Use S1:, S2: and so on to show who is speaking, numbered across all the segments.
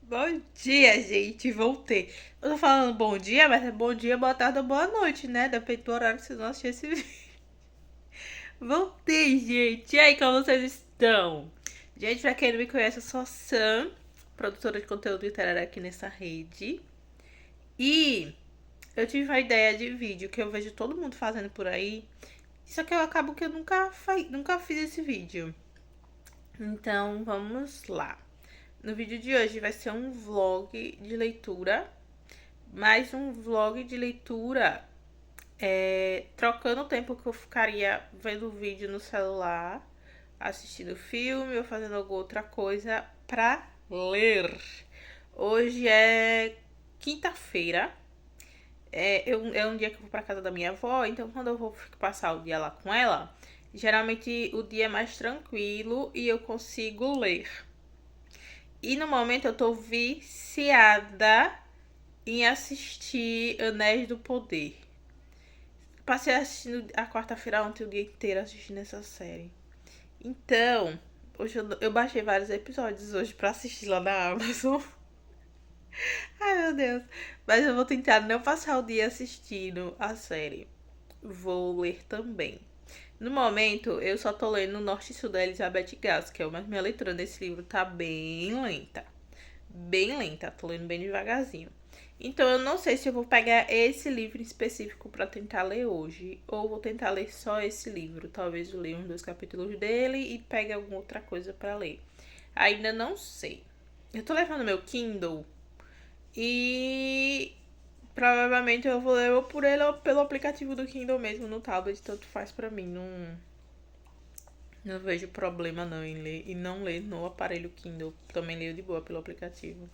S1: Bom dia, gente. Voltei. Eu tô falando bom dia, mas é bom dia, boa tarde ou boa noite, né? Depende do horário que vocês vão assistir esse vídeo. Voltei, gente. E aí, como vocês estão? Gente, pra quem não me conhece, eu sou a Sam, produtora de conteúdo literário aqui nessa rede. E eu tive uma ideia de vídeo que eu vejo todo mundo fazendo por aí. Só que eu acabo que eu nunca fiz esse vídeo. Então, vamos lá. No vídeo de hoje vai ser um vlog de leitura, mais um vlog de leitura, trocando o tempo que eu ficaria vendo vídeo no celular, assistindo filme ou fazendo alguma outra coisa pra ler. Hoje é quinta-feira. É um dia que eu vou pra casa da minha avó, então quando eu vou passar o dia lá com ela, geralmente o dia é mais tranquilo e eu consigo ler. E no momento eu tô viciada em assistir Anéis do Poder. Passei assistindo a quarta-feira ontem o dia inteiro assistindo essa série. Então, hoje eu baixei vários episódios hoje pra assistir lá na Amazon. Ai, meu Deus. Mas eu vou tentar não passar o dia assistindo a série. Vou ler também. No momento, eu só tô lendo Norte e Sul da Elizabeth Gaskell, mas minha leitura desse livro tá bem lenta. Bem lenta, tô lendo bem devagarzinho. Então eu não sei se eu vou pegar esse livro em específico para tentar ler hoje, ou vou tentar ler só esse livro. Talvez eu leia uns 2 capítulos dele e pegue alguma outra coisa para ler. Ainda não sei. Eu tô levando meu Kindle e provavelmente eu vou ler ou por ele ou pelo aplicativo do Kindle mesmo no tablet, tanto faz para mim. Não vejo problema não em ler e não ler no aparelho Kindle. Também leio de boa pelo aplicativo.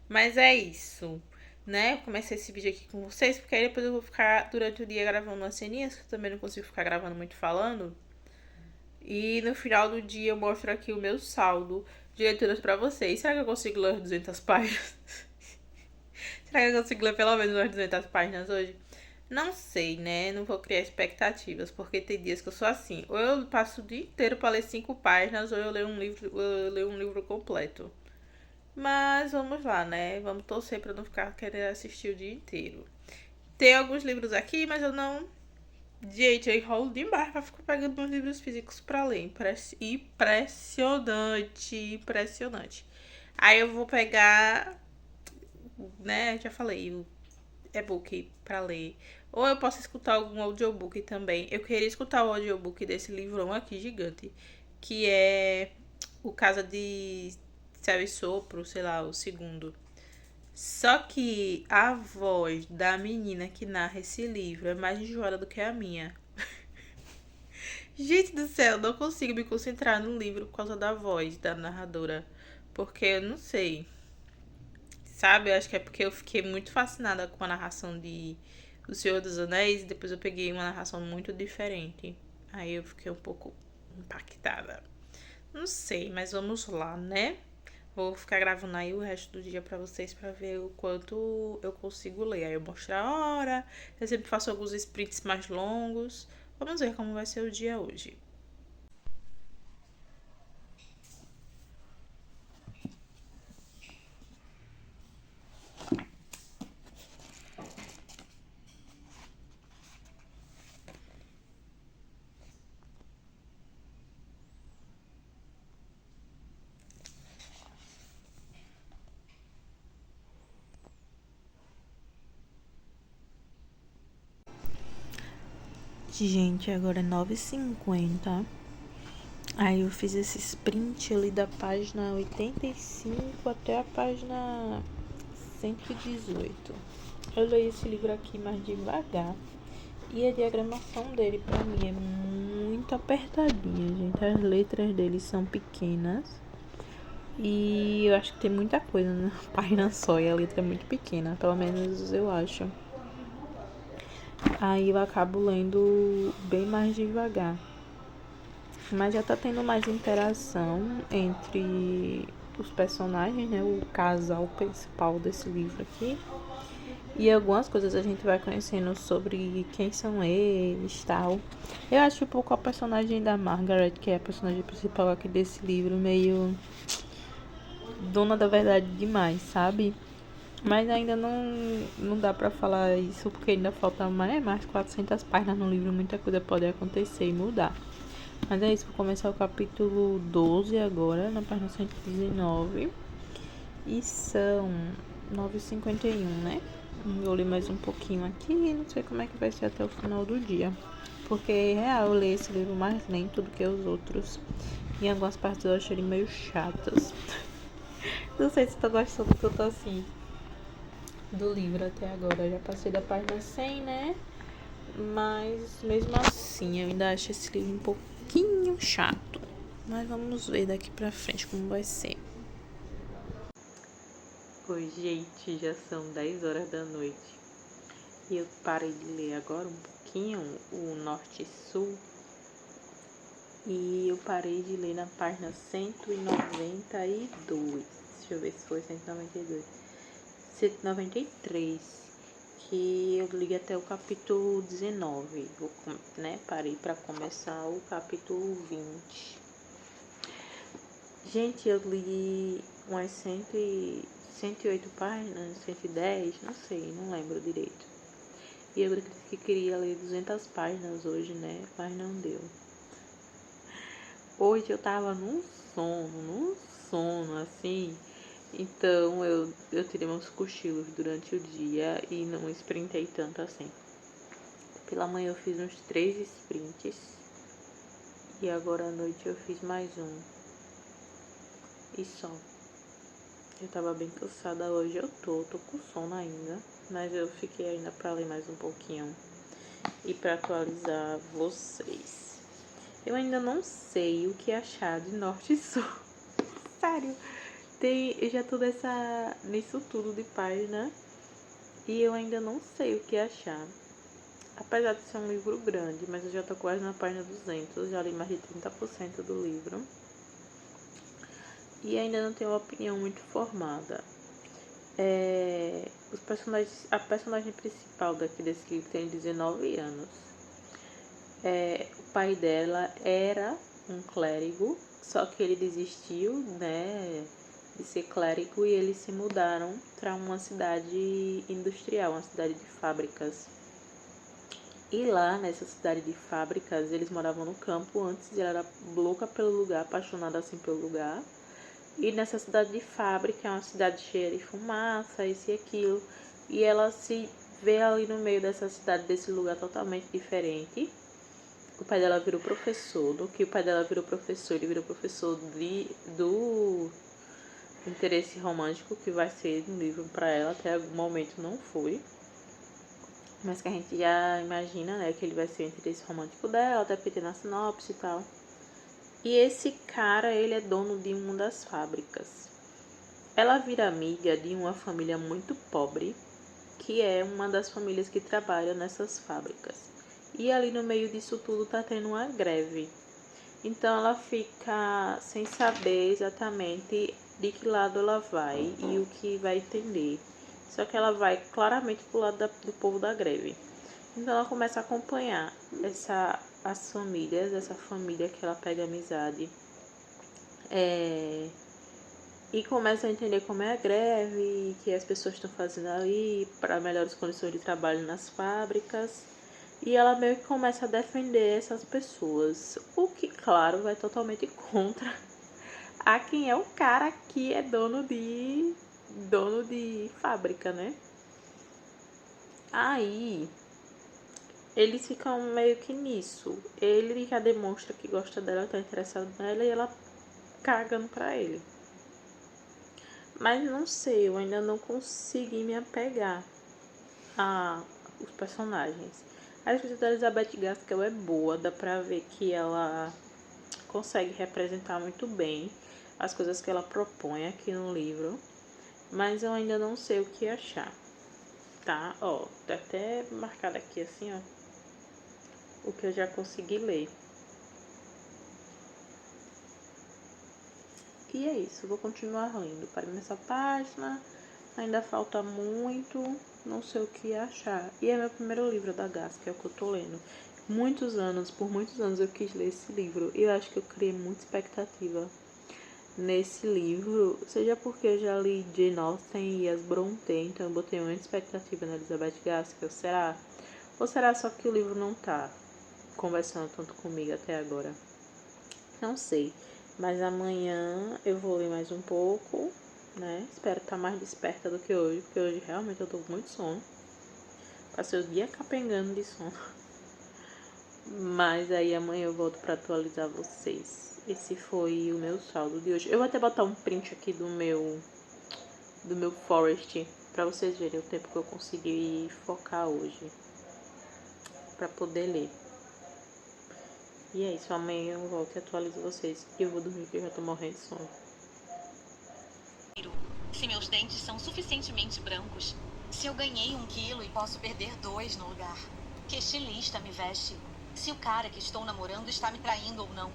S1: Mas é isso, né? Eu comecei esse vídeo aqui com vocês, porque aí depois eu vou ficar durante o dia gravando umas ceninhas, que eu também não consigo ficar gravando muito falando. E no final do dia eu mostro aqui o meu saldo de leituras pra vocês. Será que eu consigo ler 200 páginas? Será que eu consigo ler pelo menos umas 200 páginas hoje? Não sei, né? Não vou criar expectativas, porque tem dias que eu sou assim. Ou eu passo o dia inteiro pra ler 5 páginas, ou eu leio um livro completo. Mas vamos lá, né? Vamos torcer pra não ficar querendo assistir o dia inteiro. Tem alguns livros aqui, mas eu não. Gente, eu enrolo demais pra ficar pegando meus livros físicos pra ler. Impressionante, impressionante. Aí eu vou pegar, né? Já falei, o e-book pra ler. Ou eu posso escutar algum audiobook também. Eu queria escutar o audiobook desse livrão aqui gigante, que é O Casa de Céu e Sopro, sei lá, o segundo. Só que a voz da menina que narra esse livro é mais enjoada do que a minha. Gente do céu, não consigo me concentrar no livro por causa da voz da narradora. Porque eu não sei. Sabe? Eu acho que é porque eu fiquei muito fascinada com a narração de O Senhor dos Anéis e depois eu peguei uma narração muito diferente. Aí eu fiquei um pouco impactada. Não sei, mas vamos lá, né? Vou ficar gravando aí o resto do dia pra vocês pra ver o quanto eu consigo ler. Aí eu mostro a hora. Eu sempre faço alguns sprints mais longos. Vamos ver como vai ser o dia hoje. Gente, agora é 9h50. Aí eu fiz esse sprint ali da página 85 até a página 118. Eu leio esse livro aqui mais devagar. E a diagramação dele pra mim é muito apertadinha, gente. As letras dele são pequenas. E eu acho que tem muita coisa na página só e a letra é muito pequena, pelo menos eu acho. Aí eu acabo lendo bem mais devagar. Mas já tá tendo mais interação entre os personagens, né? O casal principal desse livro aqui. E algumas coisas a gente vai conhecendo sobre quem são eles e tal. Eu acho um pouco a personagem da Margaret, que é a personagem principal aqui desse livro, meio dona da verdade demais, sabe? Mas ainda não dá pra falar isso, porque ainda falta mais 400 páginas no livro, muita coisa pode acontecer e mudar. Mas é isso, vou começar o capítulo 12 agora, na página 119. E são 9h51, né? Vou ler mais um pouquinho aqui e não sei como é que vai ser até o final do dia. Porque é real, eu leio esse livro mais lento do que os outros. Em algumas partes eu achei ele meio chatas. Não sei se tu gostando que eu tô assim do livro até agora. Já passei da página 100, né? Mas mesmo assim eu ainda acho esse livro um pouquinho chato. Mas vamos ver daqui pra frente como vai ser. Oi, gente, já são 10 horas da noite. E eu parei de ler agora um pouquinho o Norte e Sul. E eu parei de ler na página 192. Deixa eu ver se foi 192. 193. Que eu li até o capítulo 19. Parei para começar o capítulo 20. Gente, eu li umas 108 páginas, 110, não sei, não lembro direito. E eu que queria ler 200 páginas hoje, né? Mas não deu. Hoje eu tava num sono, assim. Então eu tirei meus cochilos durante o dia e não sprintei tanto assim. Pela manhã eu fiz uns 3 sprints. E agora à noite eu fiz mais um. E só. Eu tava bem cansada hoje, eu tô com sono ainda. Mas eu fiquei ainda pra ler mais um pouquinho. E pra atualizar vocês. Eu ainda não sei o que achar de Norte e Sul. Sério. Eu já tô nisso tudo de página. E eu ainda não sei o que achar. Apesar de ser um livro grande, mas eu já tô quase na página 200. Já li mais de 30% do livro. E ainda não tenho uma opinião muito formada. A personagem principal desse livro tem 19 anos. O pai dela era um clérigo, só que ele desistiu, né, de ser clérigo e eles se mudaram para uma cidade industrial, uma cidade de fábricas. E lá, nessa cidade de fábricas, eles moravam no campo antes, e ela era louca pelo lugar, apaixonada assim pelo lugar. E nessa cidade de fábrica, é uma cidade cheia de fumaça, isso e aquilo. E ela se vê ali no meio dessa cidade, desse lugar totalmente diferente. O pai dela virou professor. Do que o pai dela virou professor, ele virou professor do interesse romântico que vai ser no livro pra ela. Até algum momento não foi. Mas que a gente já imagina, né, que ele vai ser o interesse romântico dela, até porque tem na sinopse e tal. E esse cara, ele é dono de uma das fábricas. Ela vira amiga de uma família muito pobre, que é uma das famílias que trabalham nessas fábricas. E ali no meio disso tudo tá tendo uma greve. Então ela fica sem saber exatamente de que lado ela vai e o que vai entender. Só que ela vai claramente pro lado do povo da greve. Então ela começa a acompanhar as famílias, essa família que ela pega amizade. E começa a entender como é a greve, que as pessoas estão fazendo ali para melhores condições de trabalho nas fábricas. E ela meio que começa a defender essas pessoas. O que, claro, vai totalmente contra a quem é o cara que é dono de fábrica, né? Aí eles ficam meio que nisso. Ele já demonstra que gosta dela, tá interessado nela e ela cagando pra ele. Mas não sei, eu ainda não consegui me apegar a os personagens. A escrita da Elizabeth Gaskell é boa, dá pra ver que ela consegue representar muito bem as coisas que ela propõe aqui no livro, mas eu ainda não sei o que achar, tá? Ó, tá até marcado aqui assim, ó, o que eu já consegui ler. E é isso, vou continuar lendo. Parei nessa página, ainda falta muito, não sei o que achar. E é meu primeiro livro da Gaskell que eu tô lendo. Por muitos anos eu quis ler esse livro e eu acho que eu criei muita expectativa. nesse livro, seja porque eu já li Jane Austen e as Brontë, então eu botei uma expectativa na Elizabeth Gaskell, será? Ou será só que o livro não tá conversando tanto comigo até agora? Não sei, mas amanhã eu vou ler mais um pouco, né? Espero estar mais desperta do que hoje, porque hoje realmente eu tô com muito sono. Passei o dia capengando de sono. Mas aí amanhã eu volto pra atualizar vocês. Esse foi o meu saldo de hoje. Eu vou até botar um print aqui do meu Forest pra vocês verem o tempo que eu consegui focar hoje pra poder ler. E é isso, amanhã eu volto e atualizo vocês. E eu vou dormir porque eu já tô morrendo de sono.
S2: Se meus dentes são suficientemente brancos, se eu ganhei 1 quilo e posso perder 2 no lugar. Que estilista me veste? Se o cara que estou namorando está me traindo ou não.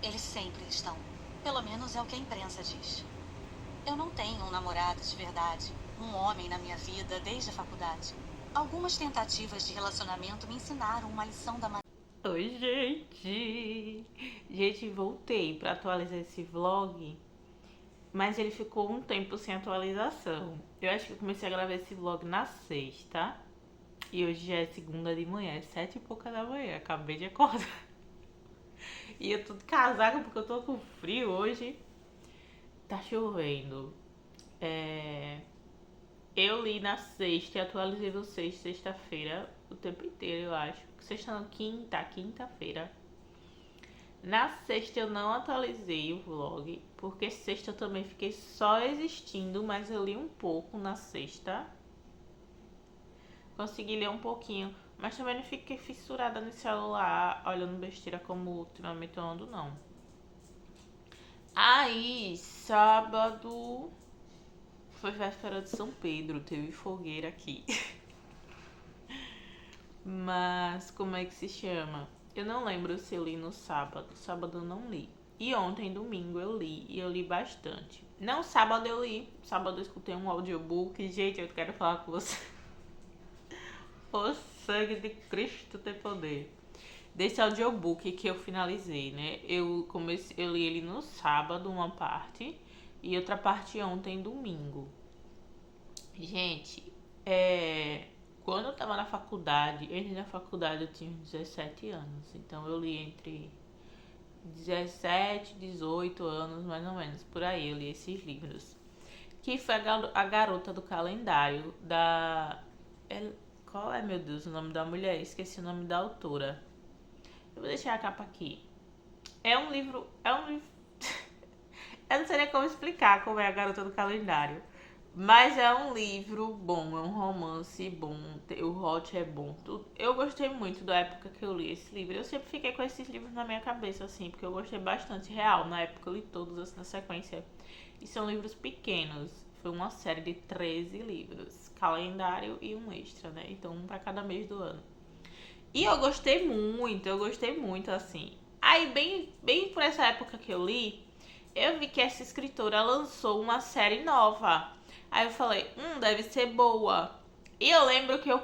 S2: Eles sempre estão. Pelo menos é o que a imprensa diz. Eu não tenho um namorado de verdade, um homem na minha vida desde a faculdade. Algumas tentativas de relacionamento me ensinaram uma lição da
S1: Oi, gente! Gente, voltei pra atualizar esse vlog, mas ele ficou um tempo sem atualização. Eu acho que eu comecei a gravar esse vlog na sexta, e hoje já é segunda de manhã, é 7h pouca da manhã, acabei de acordar. E eu tô de casaca porque eu tô com frio hoje. Tá chovendo. Eu li na sexta e atualizei vocês sexta-feira o tempo inteiro, eu acho. Sexta não, quinta-feira. Na sexta eu não atualizei o vlog, porque sexta eu também fiquei só existindo, mas eu li um pouco na sexta. Consegui ler um pouquinho, mas também não fiquei fissurada no celular, olhando besteira como ultimamente eu ando, não. Aí, sábado foi véspera de São Pedro, teve fogueira aqui. Mas como é que se chama? Eu não lembro se eu li no sábado. Sábado eu não li. E ontem, domingo, eu li. E eu li bastante. Não, sábado eu li. Sábado eu escutei um audiobook. Gente, eu quero falar com você. O sangue de Cristo tem poder. Desse audiobook que eu finalizei, né? Eu li ele no sábado, uma parte. E outra parte ontem, domingo. Gente, quando eu tava na faculdade, eu tinha uns 17 anos. Então eu li entre 17, 18 anos, mais ou menos, por aí eu li esses livros. Que foi a garota do calendário da... Qual é, meu Deus, o nome da mulher? Esqueci o nome da autora. Eu vou deixar a capa aqui. É um livro... Eu não sei nem como explicar como é a garota do calendário. Mas é um livro bom, é um romance bom, o hot é bom. Eu gostei muito da época que eu li esse livro. Eu sempre fiquei com esses livros na minha cabeça, assim, porque eu gostei bastante real. Na época eu li todos assim na sequência. E são livros pequenos. Foi uma série de 13 livros. Calendário e um extra, né? Então um pra cada mês do ano. E eu gostei muito, assim. Aí, bem por essa época que eu li, eu vi que essa escritora lançou uma série nova. Aí eu falei, deve ser boa. E eu lembro que eu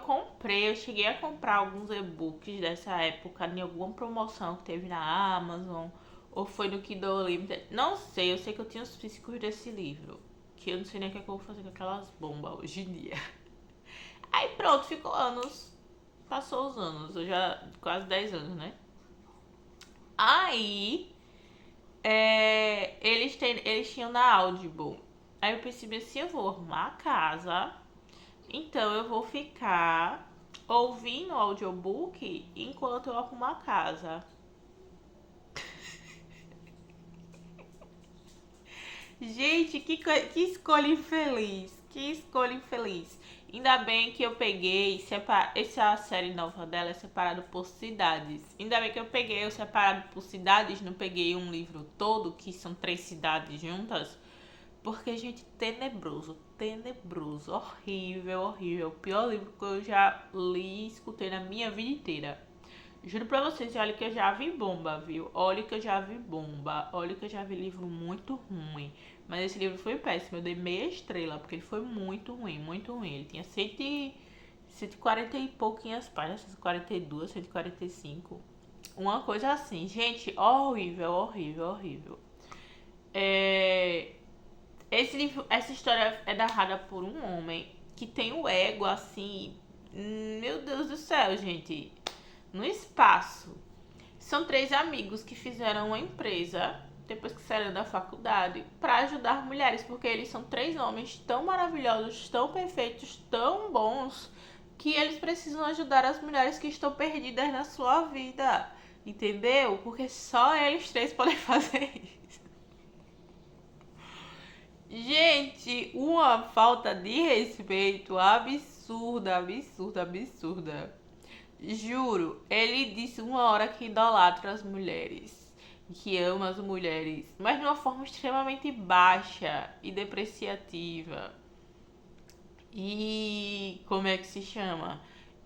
S1: cheguei a comprar alguns e-books dessa época em alguma promoção que teve na Amazon, ou foi no Kindle Unlimited. Não sei, eu sei que eu tinha os físicos desse livro, que eu não sei nem o que eu vou fazer com aquelas bombas hoje em dia. Aí pronto, ficou anos. Passou os anos, eu já quase 10 anos, né? Aí eles tinham na Audible. Aí eu percebi assim, eu vou arrumar a casa, então eu vou ficar ouvindo o audiobook enquanto eu arrumo a casa. Gente, que escolha infeliz. Que escolha infeliz. Ainda bem que eu peguei, essa série nova dela é separado por cidades. Ainda bem que eu peguei o separado por cidades, não peguei um livro todo, que são 3 cidades juntas. Porque, gente, tenebroso, horrível, horrível. O pior livro que eu já li e escutei na minha vida inteira. Juro pra vocês, olha que eu já vi bomba, viu? Olha que eu já vi bomba. Olha que eu já vi livro muito ruim. Mas esse livro foi péssimo. Eu dei meia estrela, porque ele foi muito ruim, muito ruim. Ele tinha 140 e pouquinhas páginas, 142, 145. Uma coisa assim. Gente, horrível, horrível, horrível. É, essa história é narrada por um homem que tem o ego assim, meu Deus do céu, gente, no espaço. São três amigos que fizeram uma empresa depois que saíram da faculdade para ajudar mulheres, porque eles são três homens tão maravilhosos, tão perfeitos, tão bons, que eles precisam ajudar as mulheres que estão perdidas na sua vida. Entendeu? Porque só eles três podem fazer isso. Gente, uma falta de respeito absurda, absurda, absurda. Juro, ele disse uma hora que idolatra as mulheres, que ama as mulheres, mas de uma forma extremamente baixa e depreciativa. E como é que se chama?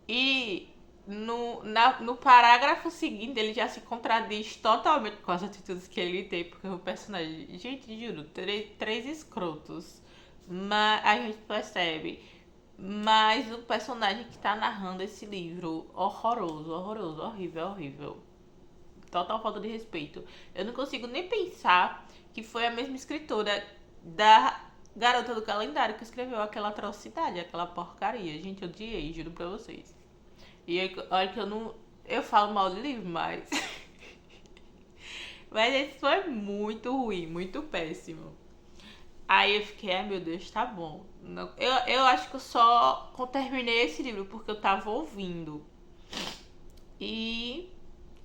S1: E no parágrafo seguinte ele já se contradiz totalmente com as atitudes que ele tem, porque o personagem, gente, juro, três escrotos, mas a gente percebe. Mas o personagem que tá narrando esse livro, horroroso, horroroso, horrível, horrível. Total falta de respeito. Eu não consigo nem pensar que foi a mesma escritora da Garota do Calendário que escreveu aquela atrocidade, aquela porcaria. Gente, eu odiei, juro pra vocês. E olha que eu não. Eu falo mal de livro, mas. Mas esse foi muito ruim, muito péssimo. Aí eu fiquei, ai meu Deus, tá bom. Não, eu acho que eu só terminei esse livro porque eu tava ouvindo. E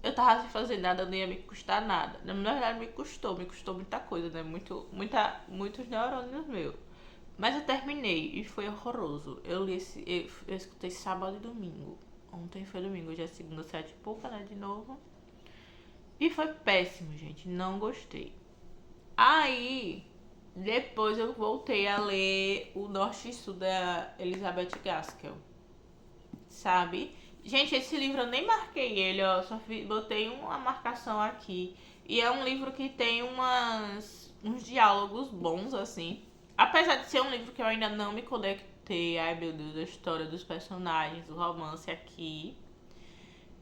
S1: eu tava sem fazer nada, não ia me custar nada. Na verdade, me custou muita coisa, né? Muitos neurônios meus. Mas eu terminei e foi horroroso. Eu escutei sábado e domingo. Ontem foi domingo, hoje é segunda, 7 e pouca, né? De novo. E foi péssimo, gente. Não gostei. Aí, depois eu voltei a ler o Norte e Sul da Elizabeth Gaskell. Sabe? Gente, esse livro eu nem marquei ele, ó. Só botei uma marcação aqui. E é um livro que tem uns diálogos bons, assim. Apesar de ser um livro que eu ainda não me conectei. Ai, meu Deus, a história dos personagens, o romance aqui.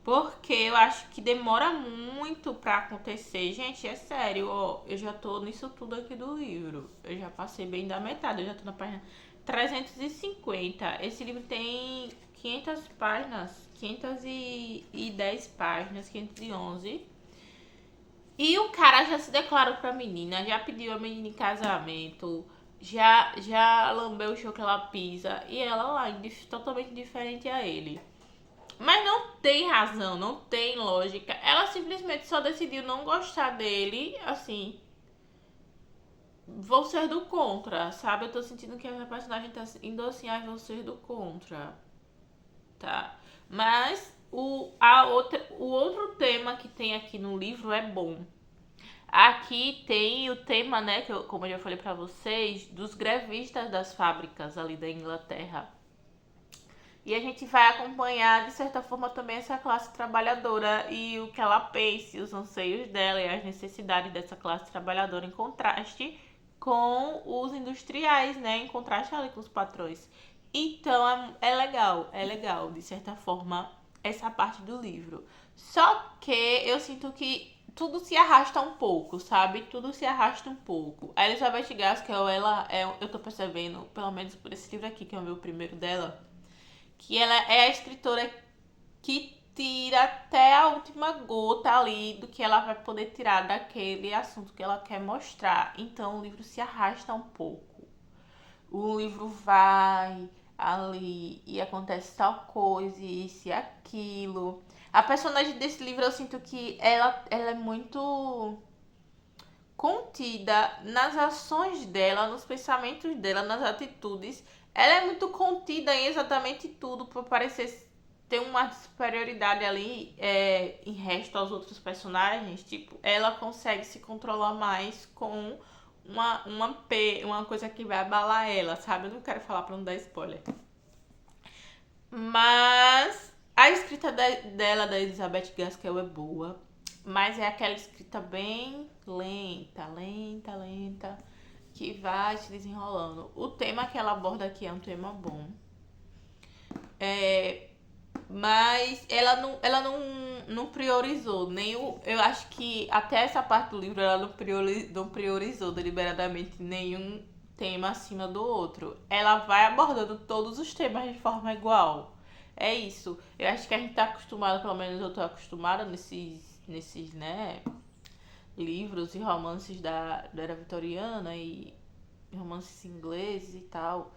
S1: Porque eu acho que demora muito pra acontecer. Gente, é sério, ó. Eu já tô nisso tudo aqui do livro. Eu já passei bem da metade. Eu já tô na página 350. Esse livro tem 500 páginas. 510 páginas, 511. E o cara já se declarou pra menina. Já pediu a menina em casamento. Já lambeu o chão que ela pisa. E ela lá, totalmente diferente a ele. Mas não tem razão, não tem lógica. Ela simplesmente só decidiu não gostar dele, assim. Vou ser do contra, sabe? Eu tô sentindo que a minha personagem tá indo assim, ai, vou ser do contra. Tá? Mas o outro tema que tem aqui no livro é bom. Aqui tem o tema, né, como eu já falei pra vocês, dos grevistas das fábricas ali da Inglaterra. E a gente vai acompanhar, de certa forma, também essa classe trabalhadora e o que ela pensa, os anseios dela e as necessidades dessa classe trabalhadora em contraste com os industriais, né? Em contraste ali com os patrões. Então é legal, de certa forma, essa parte do livro. Só que eu sinto que tudo se arrasta um pouco, sabe? Tudo se arrasta um pouco. A Elizabeth Gaskell, eu tô percebendo, pelo menos por esse livro aqui, que é o meu primeiro dela, que ela é a escritora que tira até a última gota ali do que ela vai poder tirar daquele assunto que ela quer mostrar. Então o livro se arrasta um pouco. O livro vai ali e acontece tal coisa, isso e aquilo. A personagem desse livro eu sinto que ela é muito contida nas ações dela, nos pensamentos dela, nas atitudes. Ela é muito contida em exatamente tudo para parecer ter uma superioridade ali em resto aos outros personagens. Tipo, ela consegue se controlar mais com uma coisa que vai abalar ela, sabe? Eu não quero falar para não dar spoiler. Mas a escrita dela, da Elizabeth Gaskell, é boa. Mas é aquela escrita bem lenta, lenta, lenta, que vai se desenrolando. O tema que ela aborda aqui é um tema bom. Mas ela não priorizou nem o. Eu acho que até essa parte do livro ela não priorizou deliberadamente nenhum tema acima do outro. Ela vai abordando todos os temas de forma igual. É isso. Eu acho que a gente tá acostumado, pelo menos eu tô acostumada nesses, né, livros e romances da era vitoriana e romances ingleses e tal,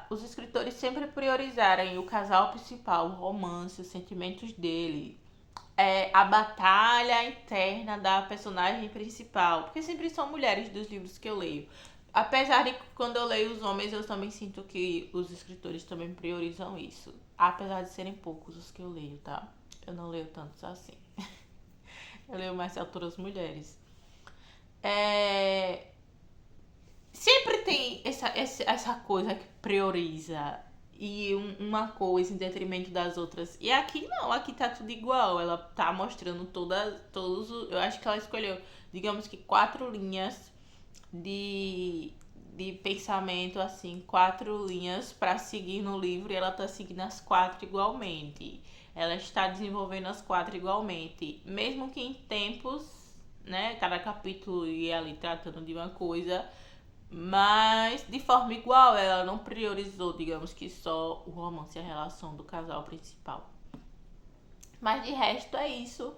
S1: os escritores sempre priorizarem o casal principal, o romance, os sentimentos dele, a batalha interna da personagem principal, porque sempre são mulheres dos livros que eu leio. Apesar de que quando eu leio os homens, eu também sinto que os escritores também priorizam isso. Apesar de serem poucos os que eu leio, tá? Eu não leio tantos assim. Eu leio mais autoras mulheres. É, sempre tem essa coisa que prioriza e uma coisa em detrimento das outras. E aqui não, aqui tá tudo igual. Ela tá mostrando todos os. Eu acho que ela escolheu, digamos que 4 linhas de pensamento, assim, 4 linhas para seguir no livro e ela tá seguindo as 4 igualmente. Ela está desenvolvendo as 4 igualmente, mesmo que em tempos, né? Cada capítulo ia ali tratando de uma coisa, mas de forma igual. Ela não priorizou, digamos que só o romance e a relação do casal principal. Mas de resto é isso.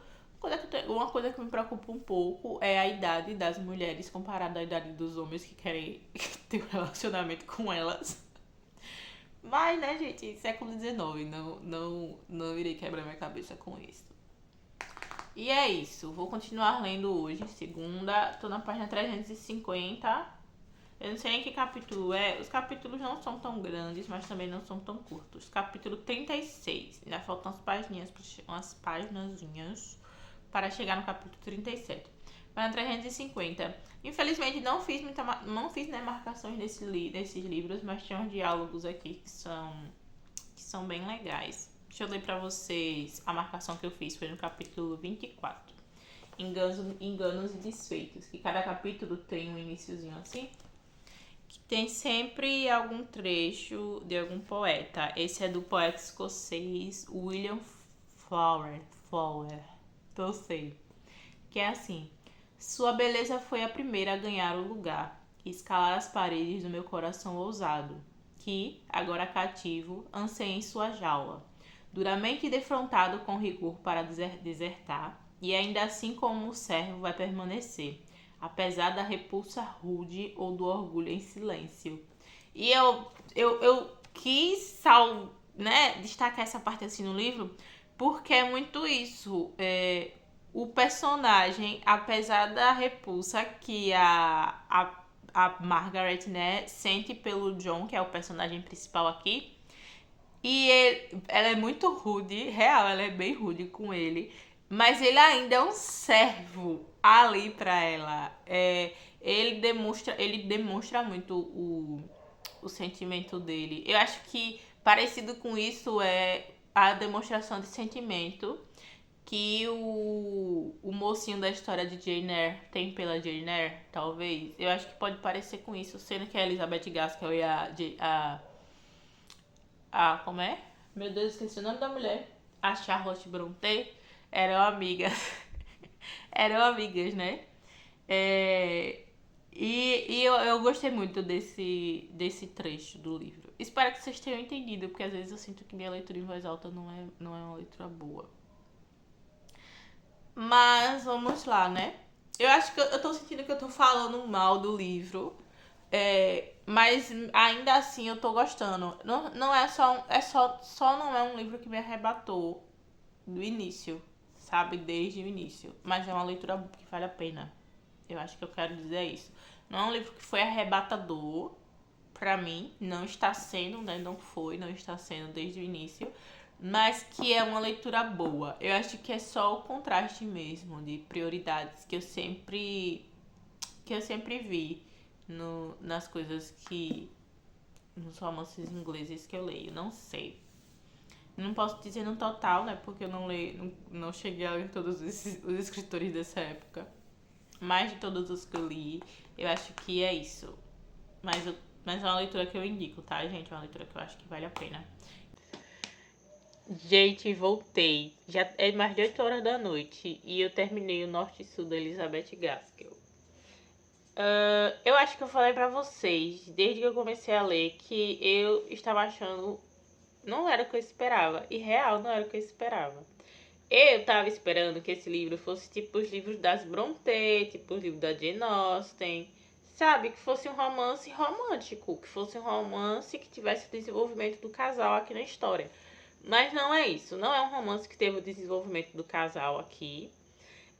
S1: Uma coisa que me preocupa um pouco é a idade das mulheres comparada à idade dos homens que querem ter um relacionamento com elas. Mas, né, gente, século XIX, não irei quebrar minha cabeça com isso. E é isso, vou continuar lendo hoje, segunda, tô na página 350. Eu não sei nem que capítulo é. Os capítulos não são tão grandes, mas também não são tão curtos. Capítulo 36. Ainda faltam umas paginazinhas para chegar no capítulo 37. Para 350. Infelizmente não fiz, né, marcações desses livros, mas tinha uns diálogos aqui que são bem legais. Deixa eu ler para vocês a marcação que eu fiz. Foi no capítulo 24. Enganos e desfeitos. Que cada capítulo tem um iniciozinho assim. Tem sempre algum trecho de algum poeta. Esse é do poeta escocês William Flower. Não sei. Que é assim: sua beleza foi a primeira a ganhar o lugar, escalar as paredes do meu coração ousado, que, agora cativo, anseia em sua jaula, duramente defrontado com rigor para desertar, e ainda assim como o servo vai permanecer, apesar da repulsa rude ou do orgulho em silêncio. E eu quis né, destacar essa parte assim no livro, porque é muito isso. O personagem, apesar da repulsa que a Margaret, né, sente pelo John, que é o personagem principal aqui, e ela é muito rude, real, ela é bem rude com ele. Mas ele ainda é um servo ali pra ela. Ele demonstra muito o sentimento dele. Eu acho que parecido com isso é a demonstração de sentimento que o mocinho da história de Jane Eyre tem pela Jane Eyre, talvez. Eu acho que pode parecer com isso, sendo que a Elizabeth Gaskell e como é? Meu Deus, esqueci o nome da mulher. A Charlotte Brontë eram amigas. Eram amigas, né? É, e eu gostei muito desse trecho do livro. Espero que vocês tenham entendido, porque às vezes eu sinto que minha leitura em voz alta não é uma leitura boa. Mas vamos lá, né? Eu acho que eu tô sentindo que eu tô falando mal do livro. Mas ainda assim eu tô gostando. Não é só não é um livro que me arrebatou do início, sabe? Desde o início. Mas é uma leitura que vale a pena. Eu acho que eu quero dizer isso. Não é um livro que foi arrebatador pra mim. Não está sendo, né? Não está sendo desde o início. Mas que é uma leitura boa. Eu acho que é só o contraste mesmo de prioridades que eu sempre vi nas coisas nos romances ingleses que eu leio. Não sei. Não posso dizer no total, né? Porque eu não cheguei a ler todos os escritores dessa época. Mais de todos os que eu li, eu acho que é isso. Mas é uma leitura que eu indico, tá, gente? É uma leitura que eu acho que vale a pena. Gente, voltei. Já é mais de 8 horas da noite e eu terminei o Norte e Sul da Elizabeth Gaskell. Eu acho que eu falei pra vocês, desde que eu comecei a ler, que eu estava achando. Não era o que eu esperava. E real, não era o que eu esperava. Eu tava esperando que esse livro fosse tipo os livros das Brontë, tipo os livros da Jane Austen. Sabe? Que fosse um romance romântico. Que fosse um romance que tivesse o desenvolvimento do casal aqui na história. Mas não é isso. Não é um romance que teve o desenvolvimento do casal aqui.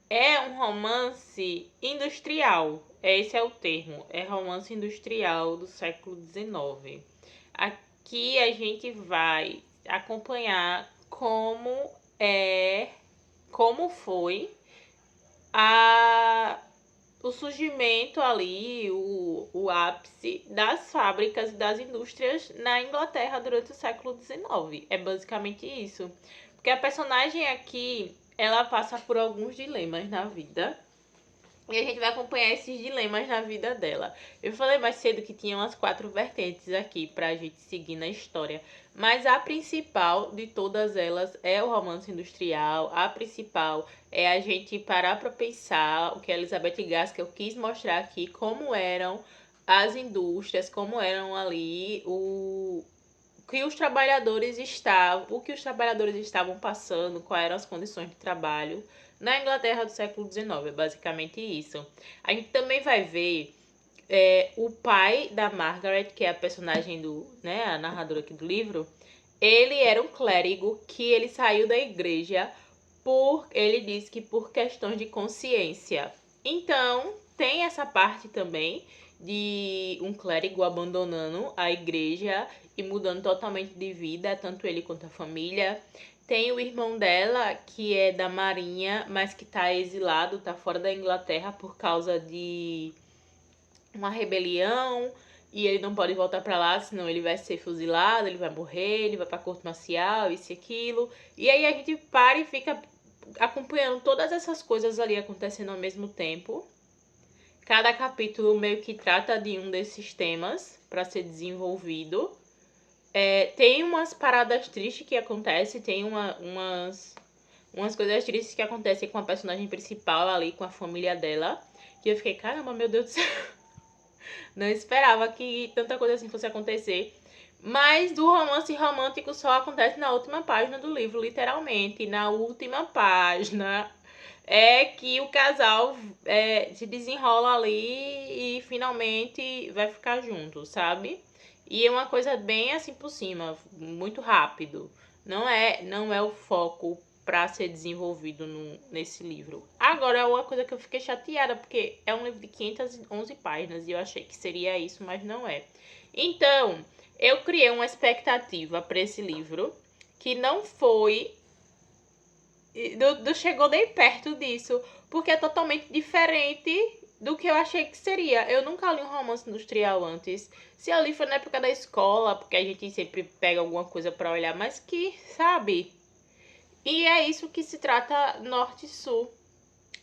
S1: É um romance industrial. Esse é o termo. É romance industrial do século XIX. Aqui a gente vai acompanhar como foi o surgimento ali, o ápice das fábricas e das indústrias na Inglaterra durante o século XIX. É basicamente isso. Porque a personagem aqui, ela passa por alguns dilemas na vida. E a gente vai acompanhar esses dilemas na vida dela. Eu falei mais cedo que tinha umas 4 vertentes aqui pra gente seguir na história. Mas a principal de todas elas é o romance industrial. A principal é a gente parar pra pensar o que a Elizabeth Gaskell quis mostrar aqui, como eram as indústrias, como eram ali o que os trabalhadores estavam passando, quais eram as condições de trabalho na Inglaterra do século XIX, é basicamente isso. A gente também vai ver o pai da Margaret, que é a personagem a narradora aqui do livro. Ele era um clérigo que ele saiu da igreja ele disse que por questões de consciência. Então, tem essa parte também de um clérigo abandonando a igreja e mudando totalmente de vida, tanto ele quanto a família. Tem o irmão dela, que é da marinha, mas que tá exilado, tá fora da Inglaterra por causa de uma rebelião. E ele não pode voltar pra lá, senão ele vai ser fuzilado, ele vai morrer, ele vai pra corte marcial, isso e aquilo. E aí a gente para e fica acompanhando todas essas coisas ali acontecendo ao mesmo tempo. Cada capítulo meio que trata de um desses temas para ser desenvolvido. Tem umas paradas tristes que acontecem, tem umas coisas tristes que acontecem com a personagem principal ali, com a família dela. Que eu fiquei, caramba, meu Deus do céu. Não esperava que tanta coisa assim fosse acontecer. Mas do romance romântico só acontece na última página do livro, literalmente. Na última página é que o casal se desenrola ali e finalmente vai ficar junto, sabe? E é uma coisa bem assim por cima, muito rápido. Não é o foco para ser desenvolvido nesse livro. Agora, é uma coisa que eu fiquei chateada, porque é um livro de 511 páginas e eu achei que seria isso, mas não é. Então, eu criei uma expectativa para esse livro que não foi. Não chegou nem perto disso, porque é totalmente diferente do que eu achei que seria. Eu nunca li um romance industrial antes. Se eu li foi na época da escola, porque a gente sempre pega alguma coisa para olhar, mas que, sabe? E é isso que se trata Norte e Sul.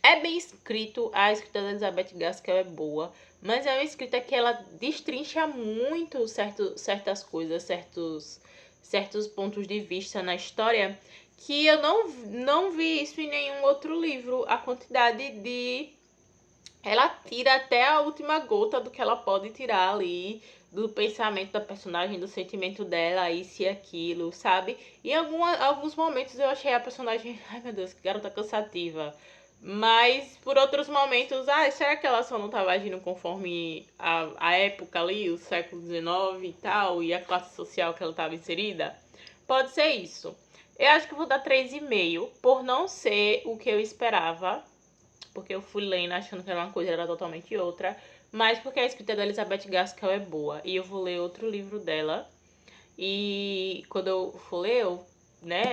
S1: É bem escrito, a escrita da Elizabeth Gaskell é boa, mas é uma escrita que ela destrincha muito certas coisas, certos pontos de vista na história, que eu não vi isso em nenhum outro livro. A quantidade de... Ela tira até a última gota do que ela pode tirar ali, do pensamento da personagem, do sentimento dela, isso e aquilo, sabe? E em alguns momentos eu achei a personagem... Ai, meu Deus, que garota cansativa. Mas, por outros momentos, será que ela só não estava agindo conforme a época ali, o século XIX e tal, e a classe social que ela estava inserida? Pode ser isso. Eu acho que eu vou dar 3,5, por não ser o que eu esperava, porque eu fui lendo achando que era uma coisa, era totalmente outra, mas porque a escrita da Elizabeth Gaskell é boa, e eu vou ler outro livro dela, e quando eu for ler, eu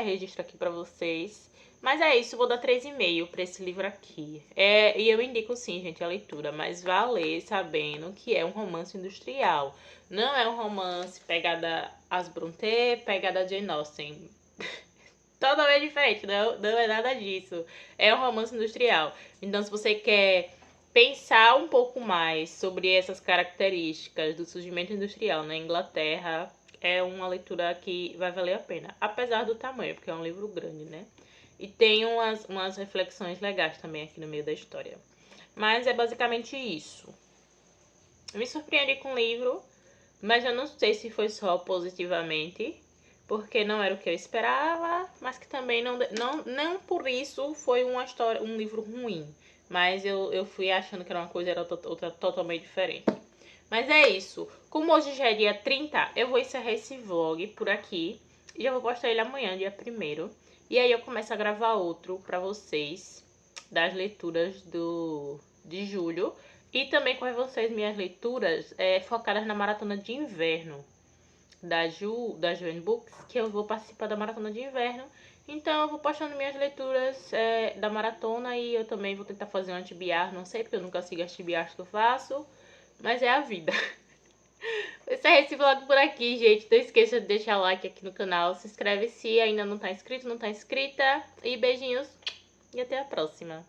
S1: registro aqui pra vocês. Mas é isso, vou dar 3,5 pra esse livro aqui. E eu indico sim, gente, a leitura, mas vá ler sabendo que é um romance industrial. Não é um romance pegada As Brontë, pegada Jane Austen. Totalmente diferente, não é nada disso. É um romance industrial. Então, se você quer pensar um pouco mais sobre essas características do surgimento industrial na Inglaterra, é uma leitura que vai valer a pena. Apesar do tamanho, porque é um livro grande, né? E tem umas reflexões legais também aqui no meio da história. Mas é basicamente isso. Eu me surpreendi com o livro, mas eu não sei se foi só positivamente, porque não era o que eu esperava, mas que também não por isso foi uma história, um livro ruim. Mas eu fui achando que era uma coisa, era outra totalmente diferente. Mas é isso. Como hoje já é dia 30, eu vou encerrar esse vlog por aqui. E eu vou postar ele amanhã, dia 1º. E aí eu começo a gravar outro pra vocês, das leituras de julho. E também com vocês minhas leituras focadas na maratona de inverno da Joanne Books, que eu vou participar da maratona de inverno. Então eu vou postando minhas leituras da maratona e eu também vou tentar fazer um anti-BR, não sei, porque eu nunca sigo as anti-BRs que eu faço, mas é a vida. Eu encerrei esse vlog por aqui, gente. Não esqueça de deixar o like aqui no canal, se inscreve se ainda não tá inscrito, não tá inscrita. E beijinhos e até a próxima.